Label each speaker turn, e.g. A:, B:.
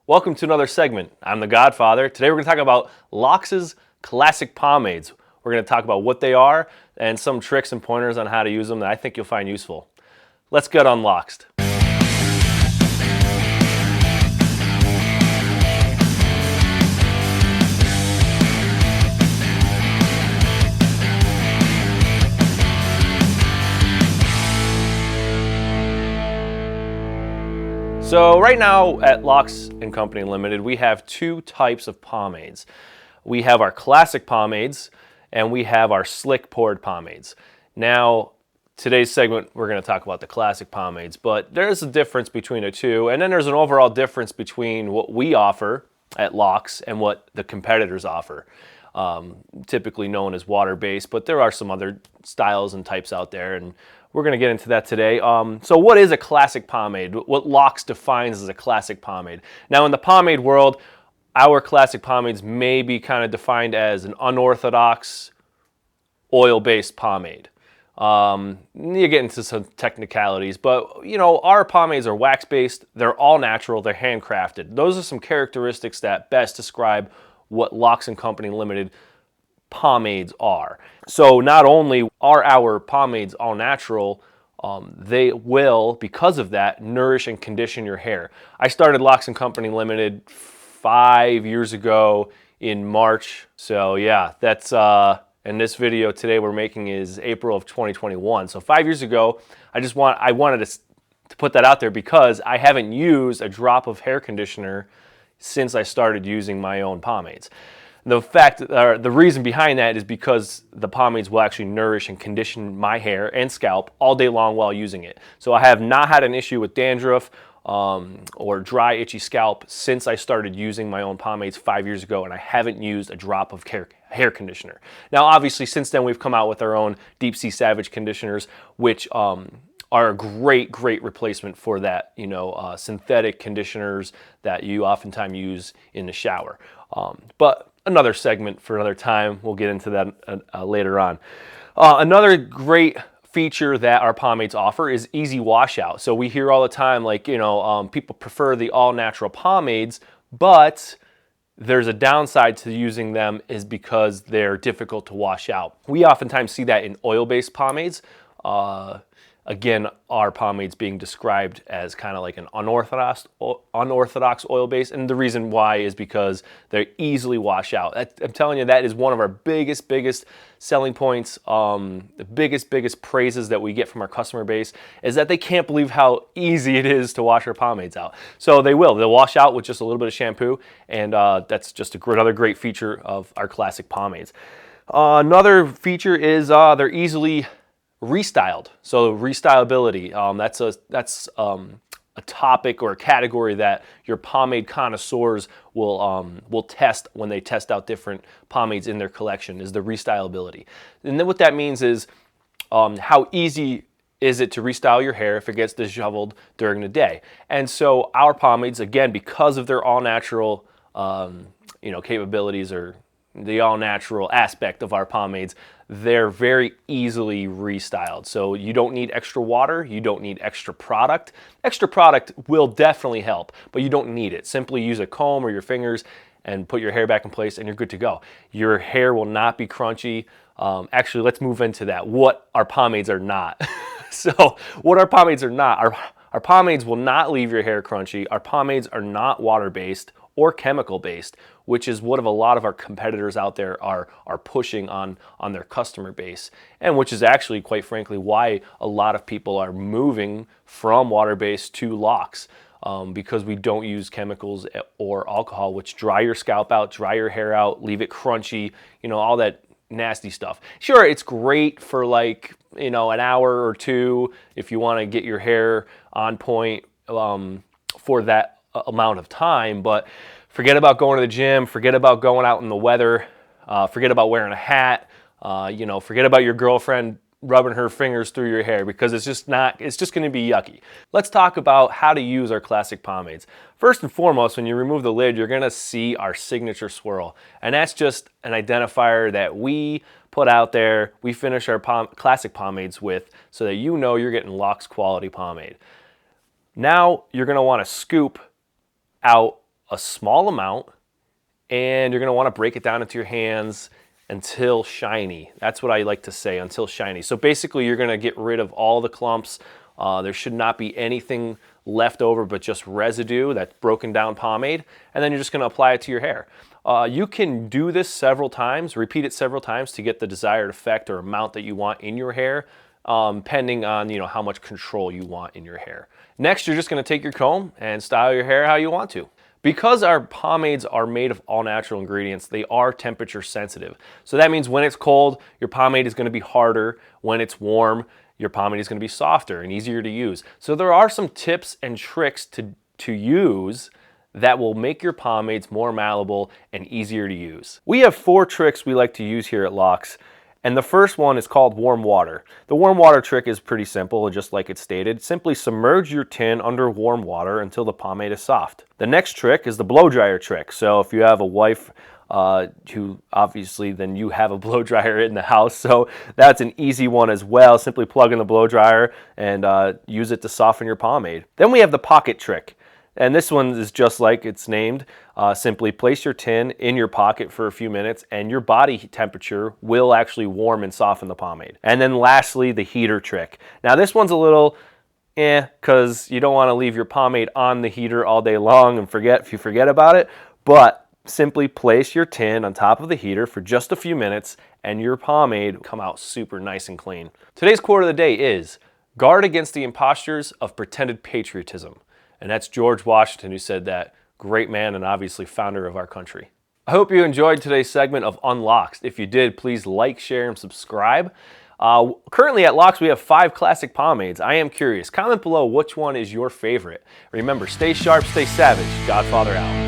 A: Welcome to another segment. I'm the Godfather. Today we're going to talk about Lox's Classic Pomades. We're going to talk about what they are and some tricks and pointers on how to use them that I think you'll find useful. Let's get unloxed. So right now at Lox and Company Limited, we have two types of pomades. We have our classic pomades and we have our slick poured pomades. Now, today's segment, we're going to talk about the classic pomades, but there's a difference between the two, and then there's an overall difference between what we offer at Lox and what the competitors offer. Typically known as water-based, but there are some other styles and types out there, and we're going to get into that today. So what is a classic pomade? What Lox defines as a classic pomade? Now in the pomade world, our classic pomades may be kind of defined as an unorthodox oil-based pomade. You get into some technicalities, but you know, our pomades are wax-based, they're all natural, they're handcrafted. Those are some characteristics that best describe what Lox and Company Limited pomades are. So not only are our pomades all natural, they will, because of that, nourish and condition your hair. I started Lox and Company Limited 5 years ago in March. So yeah, that's and this video today we're making is April of 2021. So 5 years ago, I wanted to put that out there because I haven't used a drop of hair conditioner since I started using my own pomades. The reason behind that is because the pomades will actually nourish and condition my hair and scalp all day long while using it. So I have not had an issue with dandruff or dry, itchy scalp since I started using my own pomades 5 years ago, and I haven't used a drop of hair conditioner. Now, obviously, since then we've come out with our own Deep Sea Savage conditioners, which are a great replacement for that, synthetic conditioners that you oftentimes use in the shower. But another segment for another time. We'll get into that later on. Another great feature that our pomades offer is easy washout. So we hear all the time, like, people prefer the all-natural pomades, but there's a downside to using them is because they're difficult to wash out. We oftentimes see that in oil-based pomades. Again, our pomades being described as kind of like an unorthodox oil base, and the reason why is because they easily wash out. I'm telling you, that is one of our biggest selling points. The biggest praises that we get from our customer base is that they can't believe how easy it is to wash our pomades out. So they'll wash out with just a little bit of shampoo, and that's just another great feature of our classic pomades. Another feature is they're easily restyled. So restylability, that's a topic or a category that your pomade connoisseurs will test when they test out different pomades in their collection, is the restylability. And then what that means is how easy is it to restyle your hair if it gets disheveled during the day. And so our pomades, again, because of their all-natural capabilities, or the all-natural aspect of our pomades, they're very easily restyled. So you don't need extra water, you don't need extra product. Extra product will definitely help, but you don't need it. Simply use a comb or your fingers and put your hair back in place and you're good to go. Your hair will not be crunchy. Actually, let's move into that. What our pomades are not. So what our pomades are not, our pomades will not leave your hair crunchy. Our pomades are not water-based or chemical-based, which is what a lot of our competitors out there are pushing on their customer base, and which is actually, quite frankly, why a lot of people are moving from water-based to Lox, because we don't use chemicals or alcohol, which dry your scalp out, dry your hair out, leave it crunchy, all that nasty stuff. Sure, it's great for an hour or two if you want to get your hair on point for that amount of time, but forget about going to the gym, forget about going out in the weather, forget about wearing a hat, forget about your girlfriend rubbing her fingers through your hair, because it's just going to be yucky. Let's talk about how to use our classic pomades. First and foremost, when you remove the lid, you're going to see our signature swirl, and that's just an identifier that we put out there, we finish our classic pomades with, so that you're getting Lox quality pomade. Now you're going to want to scoop out a small amount, and you're going to want to break it down into your hands until shiny. That's what I like to say, until shiny. So basically you're going to get rid of all the clumps. There should not be anything left over but just residue, that broken down pomade, and then you're just going to apply it to your hair. You can do this several times, repeat it several times to get the desired effect or amount that you want in your hair, depending on how much control you want in your hair. Next, you're just going to take your comb and style your hair how you want to. Because our pomades are made of all natural ingredients, they are temperature sensitive. So that means when it's cold, your pomade is going to be harder. When it's warm, your pomade is going to be softer and easier to use. So there are some tips and tricks to use that will make your pomades more malleable and easier to use. We have 4 tricks we like to use here at Lox. And the first one is called warm water. The warm water trick is pretty simple, just like it stated. Simply submerge your tin under warm water until the pomade is soft. The next trick is the blow dryer trick. So if you have a wife who obviously then you have a blow dryer in the house, so that's an easy one as well. Simply plug in the blow dryer and use it to soften your pomade. Then we have the pocket trick. And this one is just like it's named. Simply place your tin in your pocket for a few minutes and your body temperature will actually warm and soften the pomade. And then lastly, the heater trick. Now this one's a little because you don't want to leave your pomade on the heater all day long and forget about it. But simply place your tin on top of the heater for just a few minutes and your pomade will come out super nice and clean. Today's quote of the day is, "Guard against the impostures of pretended patriotism." And that's George Washington who said that. Great man and obviously founder of our country. I hope you enjoyed today's segment of Unloxed. If you did, please like, share, and subscribe. Currently at Lox, we have 5 classic pomades. I am curious. Comment below which one is your favorite. Remember, stay sharp, stay savage. Godfather out.